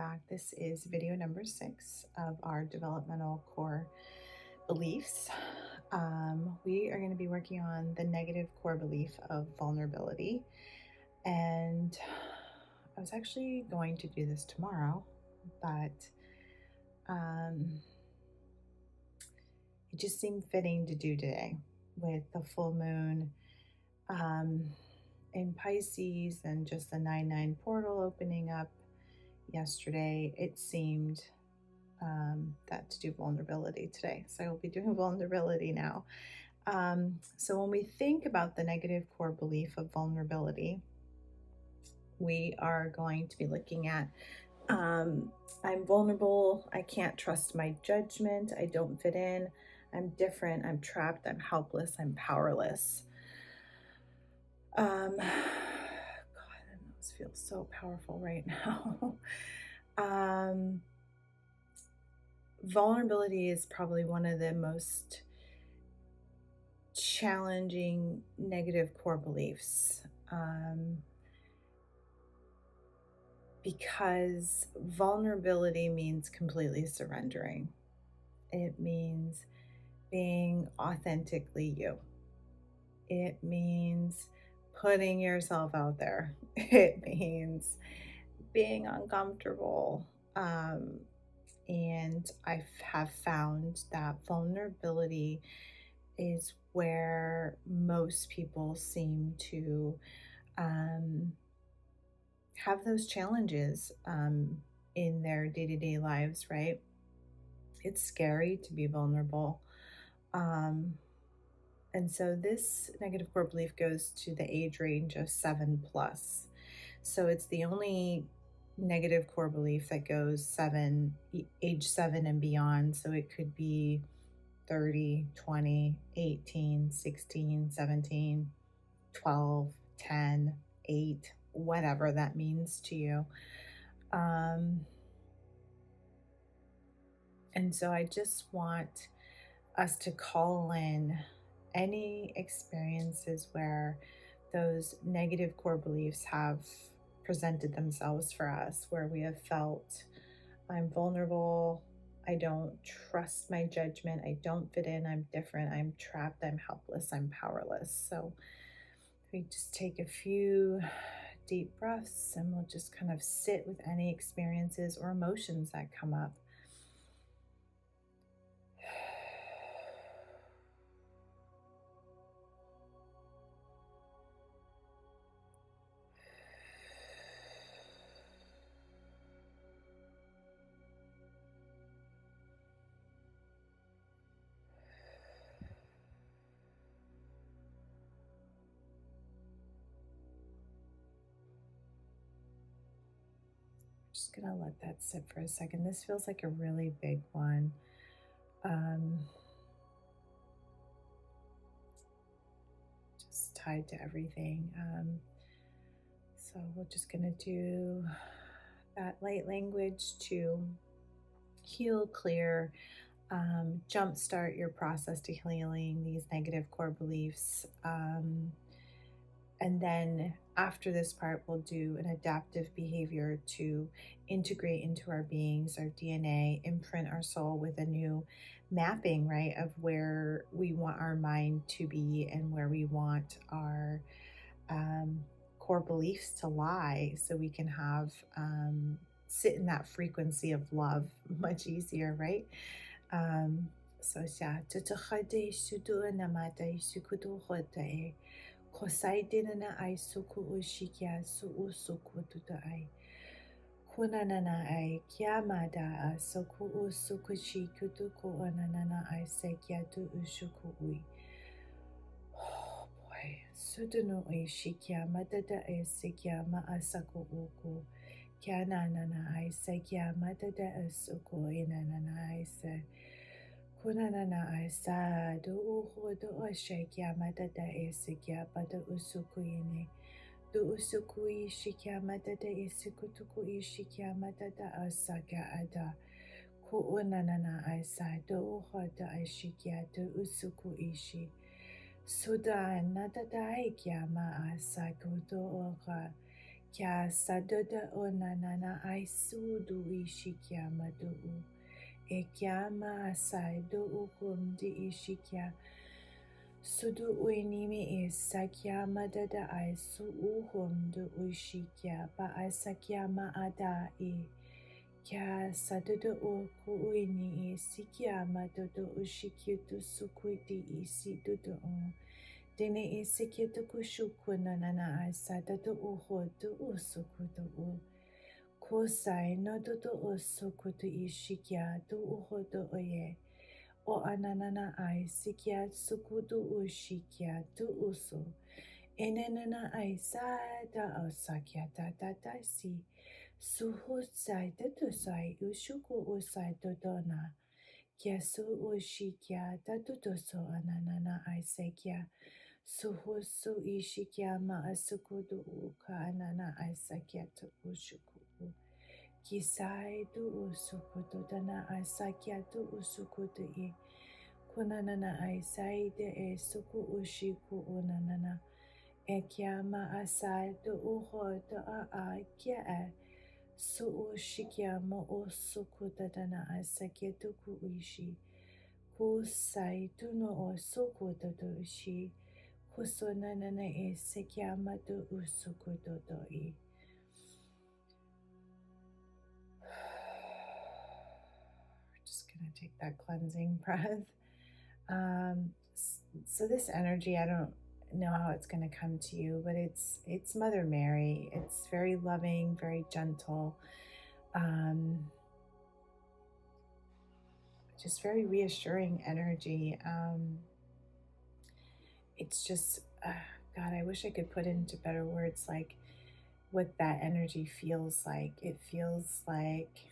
back. This is video number 6 of our developmental core beliefs. We are going to be working on the negative core belief of vulnerability. And I was actually going to do this tomorrow, but it just seemed fitting to do today with the full moon in Pisces and just the 9/9 portal opening up yesterday. It seemed that to do vulnerability today. So I will be doing vulnerability now. So when we think about the negative core belief of vulnerability, we are going to be looking at I'm vulnerable, I can't trust my judgment, I don't fit in, I'm different, I'm trapped, I'm helpless, I'm powerless. God, those feel so powerful right now. Vulnerability is probably one of the most challenging negative core beliefs, because vulnerability means completely surrendering. It means being authentically you. It means putting yourself out there. It means being uncomfortable. And I have found that vulnerability is where most people seem to have those challenges in their day-to-day lives, right? It's scary to be vulnerable. And so this negative core belief goes to the age range of 7 plus. So it's the only negative core belief that goes age 7 and beyond. So it could be 30, 20, 18, 16, 17, 12, 10, 8, whatever that means to you. And so I just want us to call in any experiences where those negative core beliefs have presented themselves for us, where we have felt I'm vulnerable, I don't trust my judgment, I don't fit in, I'm different, I'm trapped, I'm helpless, I'm powerless. So we just take a few deep breaths and we'll just kind of sit with any experiences or emotions that come up. Just gonna let that sit for a second. This feels like a really big one. Just tied to everything. So we're just gonna do that light language to heal, clear, jumpstart your process to healing these negative core beliefs. And then after this part, we'll do an adaptive behavior to integrate into our beings, our DNA, imprint our soul with a new mapping, right, of where we want our mind to be and where we want our core beliefs to lie, so we can have sit in that frequency of love much easier, right? So yeah, Kosai dinana ai suku ushikia su usuku tuta ai. Kunanana ai kiamada a soku usukuchi kutuku ananana ai sekia tu ushuku ui. Oh boy. Sudunu ai shikia madada ai sekia ma asaku uku. Kiananana ai sekia madada asuku inanana ai se. Kunanana ai sa do uhu do oshekia madada esikia pada usukuini. Do usukui shikia madada isikutuku ishikia madada asaka ada. Kuunanana ai sa do uhu do ishikia do usuku ishi. Sudan nadada aikia ma asaku do oka. Kya sadoda o nanana ai su du ishikia madu. E kya ma asai do ukum di ishikia. Sudu uinimi is sakya madada ai su uhum du uishikia ba ai sakya ma ada e. Kya sadoda o ku uini e sikya madodo ushikitu sukuiti isi dudu un. Dine e sikitu kushuku nanana ai sadadu uho du usukudu u. Kusai no dudu usukudu ishikya du uho du oye. O ananana ai sikya sukudu ushikya du usu. Enenana ai sada o sakya da da da si. Suhusai dadusai ushuku usai dodona. Kya su ushikya da duduso ananana ai sekya. Suhusu ishikya ma asukudu uka anana ai sakya tu ushuku. Kisai du usukudu dana ai sakya tu usukudu i. Kunanana ai saide e suku ushiku unanana. E kia ma asai du uho du a kia e. Su ushikia mo usuku dana ai sakya tu ku ishi. Kusai du no o suku du ishi. Kusonanana e sakya ma du usuku do i. Just gonna take that cleansing breath. So this energy, I don't know how it's going to come to you, but it's Mother Mary. It's very loving, very gentle, just very reassuring energy. It's just, God, I wish I could put into better words like what that energy feels like. It feels like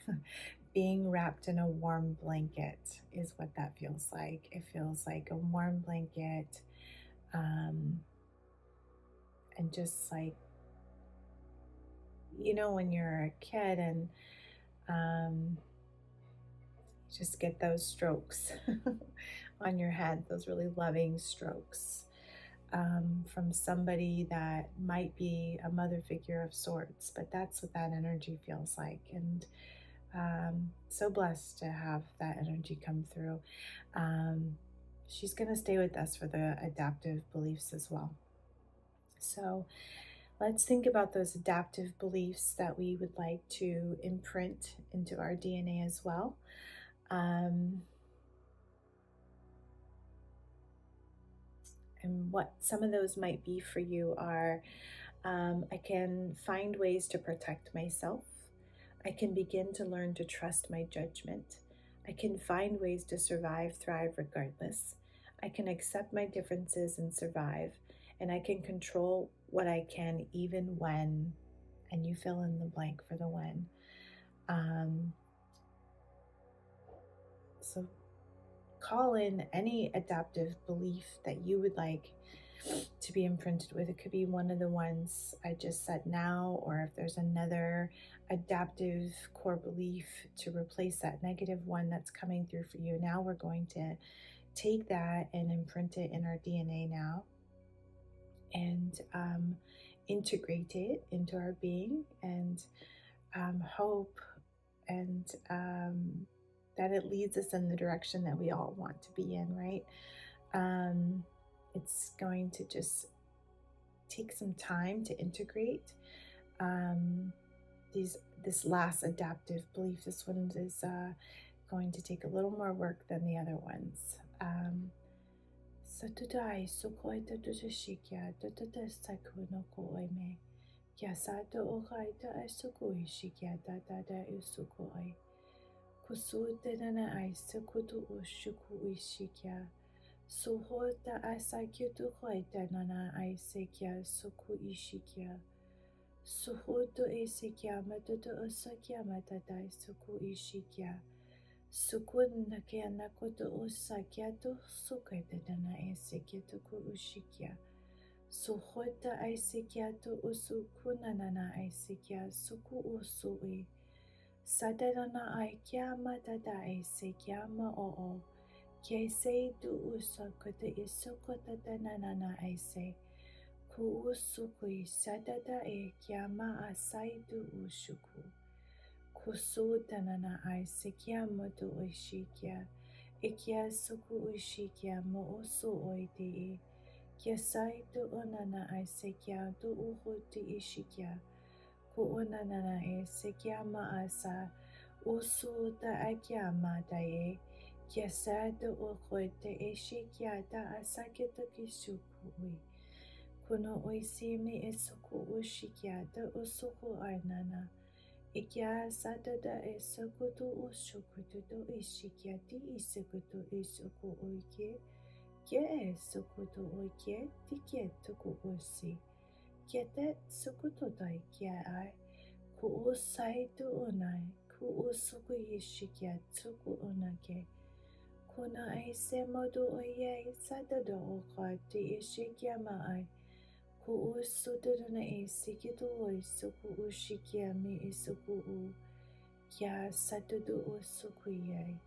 being wrapped in a warm blanket is what that feels like. It feels like a warm blanket, and just like, you know, when you're a kid and just get those strokes on your head, those really loving strokes from somebody that might be a mother figure of sorts, but that's what that energy feels like. And so blessed to have that energy come through. She's going to stay with us for the adaptive beliefs as well. So let's think about those adaptive beliefs that we would like to imprint into our DNA as well. And what some of those might be for you are, I can find ways to protect myself. I can begin to learn to trust my judgment. I can find ways to survive, thrive regardless. I can accept my differences and survive. And I can control what I can even when, and you fill in the blank for the when. So call in any adaptive belief that you would like to be imprinted with. It could be one of the ones I just said now, or if there's another adaptive core belief to replace that negative one that's coming through for you. Now we're going to take that and imprint it in our DNA now and integrate it into our being, and hope and that it leads us in the direction that we all want to be in, right? It's going to just take some time to integrate this last adaptive belief. This one is going to take a little more work than the other ones. Satudai sukoita dujashikya dutta sakuno koime. Kiasato okaita ai sukui shikya da usukoi. Kusute nana ai sukutu ushuku ishikya. Suhota asakyutu hoita nana ai sekya suku ishikya. Suhuto isikya matuto osakya matadai suku ishikya. Sukun nakya nakoto osakya to sukaita nana isikya to ku ushikya. Suhota isikya to usukuna nana isikya suku usui. Sadana ai kya matata isikya ma oo. Kiese du usa kota isokota danana aise. Kuusukui sadada e kiama asai du ushuku. Kusu tanana ai sikia moto oishikia. Ikia suku uishikia mo osu oite e. Kia sai tu onana ai sikia du uhu ti ishikia. Ku onana e sikia ma asa. Usu da akia ma da e. Kia sa du uhu te ishikia da asakita kisuku ui. Kuno oisi me esuku ushikia da usuku arnana. Ikia sadada esukutu ushukutu do ishikia di isukutu isuku uike. Kia esukutu uike di kia tuku usi. Kia te sukutu dai kia ai. Ku usai du unai. Ku usuku ishikia tuku unake. Kuna ai semodu oye sadada oka di ishikia ma ai. Ku usuduruna e sikitu o isuku ushikia me isuku u kia satudu usuku yai.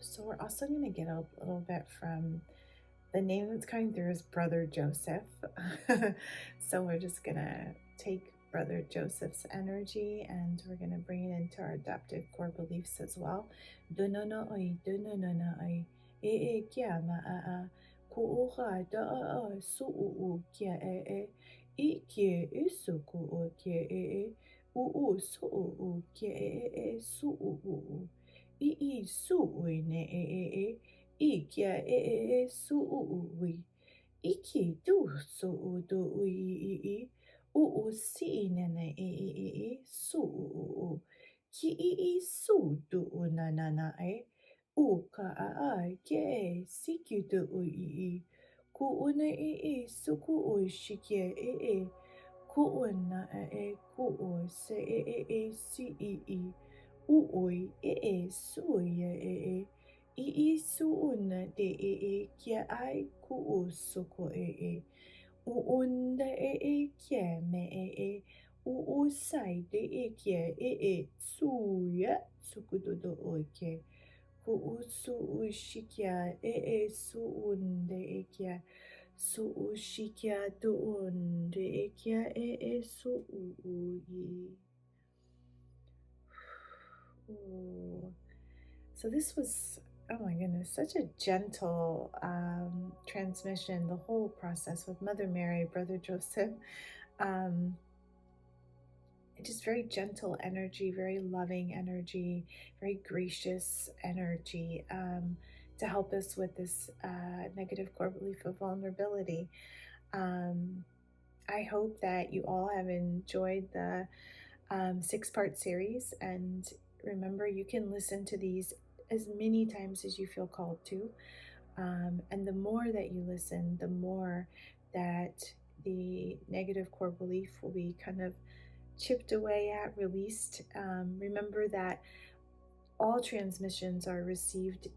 So we're also going to get a little bit from the name that's coming through is Brother Joseph. So we're just going to take Brother Joseph's energy and we're going to bring it into our adaptive core beliefs as well. Dunono oi, dunono oi, e kia ma a. Ku'uha da'a su'u kia I kia isuku o kia su'u kia su'u I su'u ne I kia su'u Iki du su'u du si nene su'u ki su du na na na ka a ke siki du ku una suku shikie ku una ku se si ui su su una de kia ai ku suku uunda kia me sai de kia su ya suku do oike ku usu ushikia su unde kia su ushikia do unde kia su ui. So this was, oh my goodness, such a gentle transmission, the whole process with Mother Mary, Brother Joseph. Just very gentle energy, very loving energy, very gracious energy to help us with this negative core belief of vulnerability. I hope that you all have enjoyed the 6-part series, and remember, you can listen to these as many times as you feel called to. And the more that you listen, the more that the negative core belief will be kind of chipped away at, released. Remember that all transmissions are received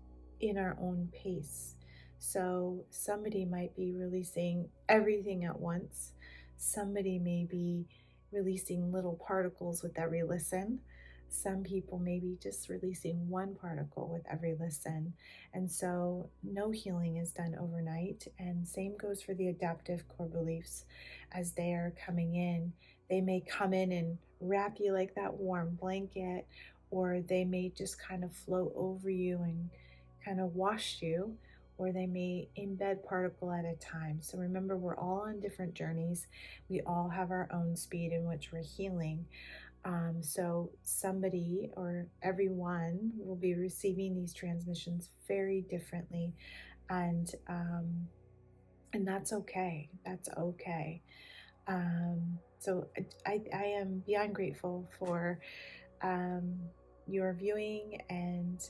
in our own pace. So somebody might be releasing everything at once. Somebody may be releasing little particles with every listen. Some people may be just releasing one particle with every listen. And so no healing is done overnight. And same goes for the adaptive core beliefs. As they are coming in, they may come in and wrap you like that warm blanket, or they may just kind of float over you and kind of wash you, or they may embed particle at a time. So remember, we're all on different journeys. We all have our own speed in which we're healing. So somebody or everyone will be receiving these transmissions very differently, and that's okay. That's okay. So I am beyond grateful for your viewing, and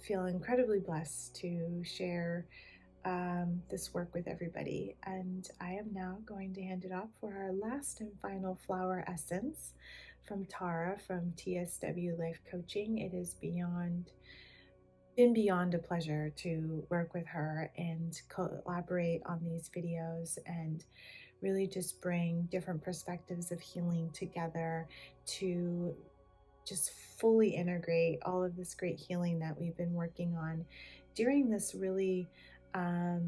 feel incredibly blessed to share this work with everybody. And I am now going to hand it off for our last and final flower essence from Tara from TSW Life Coaching. It has been beyond a pleasure to work with her and collaborate on these videos and really just bring different perspectives of healing together to just fully integrate all of this great healing that we've been working on during this really, I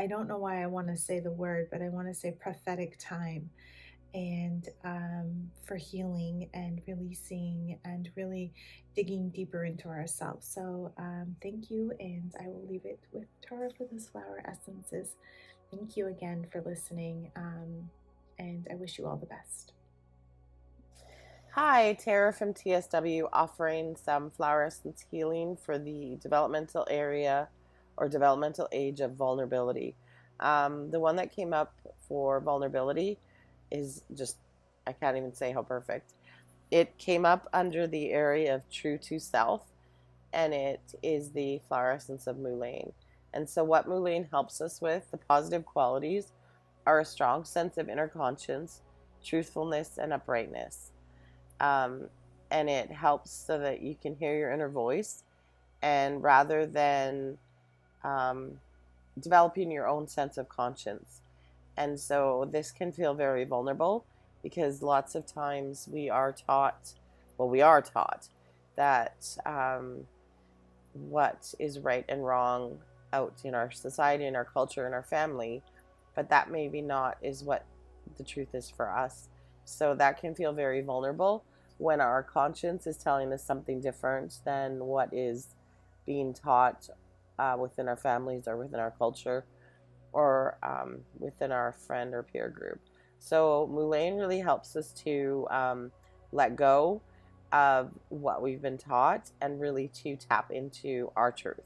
don't know why I want to say the word, but I want to say prophetic time, and for healing and releasing and really digging deeper into ourselves. So thank you, and I will leave it with Tara for those flower essences. Thank you again for listening, and I wish you all the best. Hi, Tara from TSW, offering some flower essence healing for the developmental area or developmental age of vulnerability. The one that came up for vulnerability is just, I can't even say how perfect. It came up under the area of true to self, and it is the flower essence of Mullein. And so, what Mullein helps us with, the positive qualities, are a strong sense of inner conscience, truthfulness, and uprightness. Um, and it helps so that you can hear your inner voice, and rather than um, developing your own sense of conscience. And so this can feel very vulnerable because lots of times we are taught, well, we are taught that what is right and wrong out in our society, in our culture, in our family, but that maybe not is what the truth is for us. So that can feel very vulnerable when our conscience is telling us something different than what is being taught within our families or within our culture or within our friend or peer group. So Mullein really helps us to let go of what we've been taught and really to tap into our truth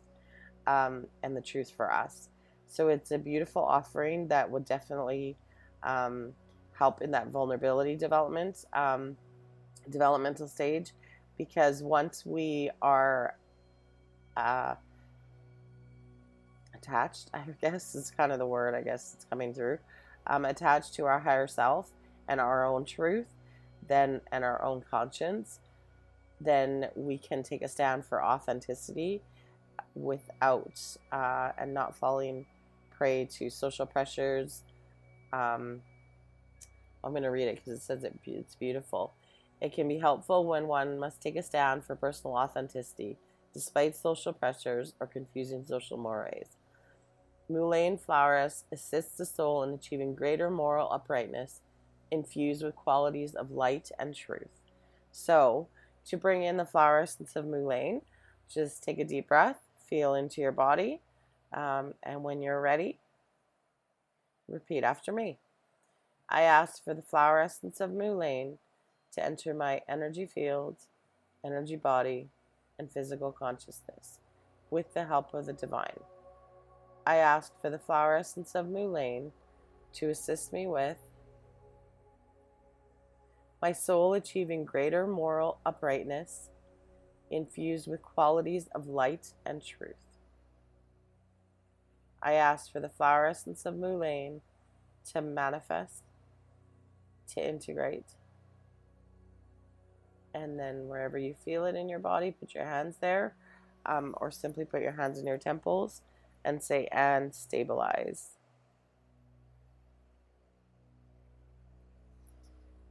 and the truth for us. So it's a beautiful offering that would definitely help in that vulnerability developmental stage, because once we are attached, I guess is kind of the word, I guess it's coming through, attached to our higher self and our own truth, then and our own conscience, then we can take a stand for authenticity without and not falling prey to social pressures. I'm going to read it because it says it's beautiful. It can be helpful when one must take a stand for personal authenticity, despite social pressures or confusing social mores. Mullein flowers assists the soul in achieving greater moral uprightness, infused with qualities of light and truth. So, to bring in the flower essence of Mullein, just take a deep breath, feel into your body, and when you're ready, repeat after me. I ask for the flower essence of Mullein to enter my energy field, energy body, and physical consciousness with the help of the divine. I ask for the flower essence of Mullein to assist me with my soul achieving greater moral uprightness, infused with qualities of light and truth. I ask for the flower essence of Mullein to manifest, to integrate, and then wherever you feel it in your body, put your hands there, or simply put your hands in your temples and say, and stabilize.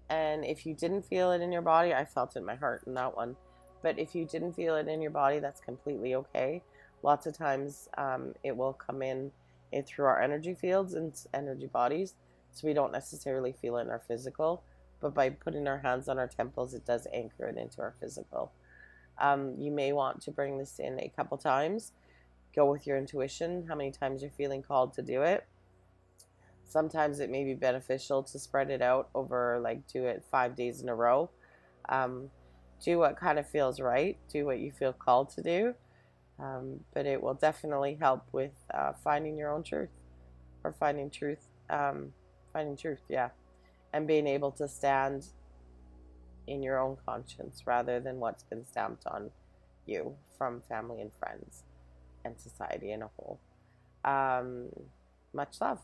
And if you didn't feel it in your body, I felt it in my heart in that one. But if you didn't feel it in your body, that's completely okay. Lots of times it will come in through our energy fields and energy bodies, so we don't necessarily feel it in our physical. But by putting our hands on our temples, it does anchor it into our physical. You may want to bring this in a couple times. Go with your intuition, how many times you're feeling called to do it. Sometimes it may be beneficial to spread it out over, like, do it 5 days in a row. Do what kind of feels right. Do what you feel called to do. But it will definitely help with finding your own truth, or finding truth, yeah, and being able to stand in your own conscience rather than what's been stamped on you from family and friends and society in a whole. Much love.